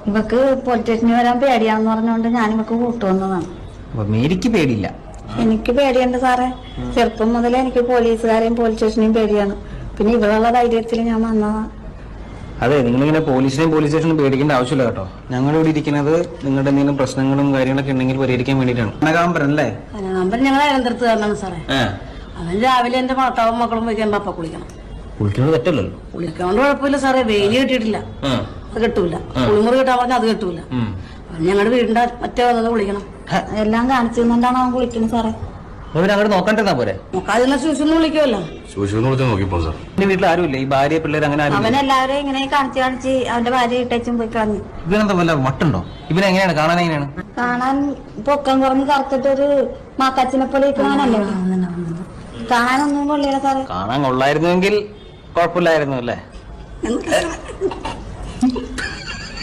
ഇവക്ക് പോലീസ് സ്റ്റേഷനിൽ വരാൻ പേടിയാന്ന് പറഞ്ഞുകൊണ്ട് ഞാൻ ഇവക്ക് കൂട്ടുവന്നതാണ്. മേരിക്ക് പേടിയില്ല? എനിക്ക് പേടിയുണ്ട് സാറേ. ചെറുപ്പം മുതലേ എനിക്ക് പോലീസുകാരെയും പോലീസ് സ്റ്റേഷനെയും പേടിയാണ്. പിന്നെ ഇവളുള്ള ധൈര്യത്തിൽ ഞാൻ വന്നതാണ്. അതെ, നിങ്ങളിങ്ങനെ പോലീസ് സ്റ്റേഷനും പേടിക്കേണ്ട ആവശ്യമില്ല കേട്ടോ. ഞങ്ങളിവിടെ ഇരിക്കുന്നത് നിങ്ങളുടെ എന്തെങ്കിലും പ്രശ്നങ്ങളും കാര്യങ്ങളൊക്കെ ഉണ്ടെങ്കിൽ പരിഹരിക്കാൻ വേണ്ടിയിട്ടാണ്. കനകാമ്പരൻ അല്ലേ? കനകാമ്പരൻ ഞങ്ങൾ അനന്തരത്ത് കാരണമാണ് സാറേ. അവൻ രാവിലെ എന്റെ ഭർത്താവും മക്കളും വയ്ക്കാൻ പപ്പ കുളിക്കണം. കുളിക്കുന്നത് തെറ്റല്ലല്ലോ. കുളിക്കാണ്ട് കുഴപ്പമില്ല സാറേ. വെയില് കിട്ടിയിട്ടില്ല, അത് കെട്ടൂല. കുളിമുറി കിട്ടാൻ പറഞ്ഞാൽ അത് കെട്ടൂല. ഞങ്ങളുടെ വീടിന്റെ മറ്റേ വന്നത് കുളിക്കണം. എല്ലാം കാണിച്ചു തന്നുകൊണ്ടാണ് അവൻ കുളിക്കുന്നത് സാറേ. അങ്ങോട്ട് നോക്കണ്ടെന്നാ പോരെ? നോക്കാതിരുന്ന ശൂശൊന്നും വിളിക്കുമല്ലോ. എന്റെ വീട്ടിൽ ആരുമില്ല, ഈ ഭാര്യ പിള്ളേർ അങ്ങനെ ആരും. അവനെല്ലാവരും ഇങ്ങനെ കാണിച്ച് അവന്റെ ഭാര്യ ഇട്ടച്ചും പോയി കളഞ്ഞു. ഇവനെന്താ വല്ല വട്ടുണ്ടോ? ഇവനെങ്ങനെയാണ് കാണാൻ? എങ്ങനെയാണ് കാണാൻ? പൊക്കം കുറഞ്ഞ് കറുത്തിട്ടൊരു മാക്കാച്ചിനെ പോലെ ഇരിക്കണല്ലേ. കാണാനൊന്നും കൊള്ളില്ല സാറേ. കാണാൻ കൊള്ളായിരുന്നുവെങ്കിൽ കുഴപ്പമില്ലായിരുന്നു അല്ലേ?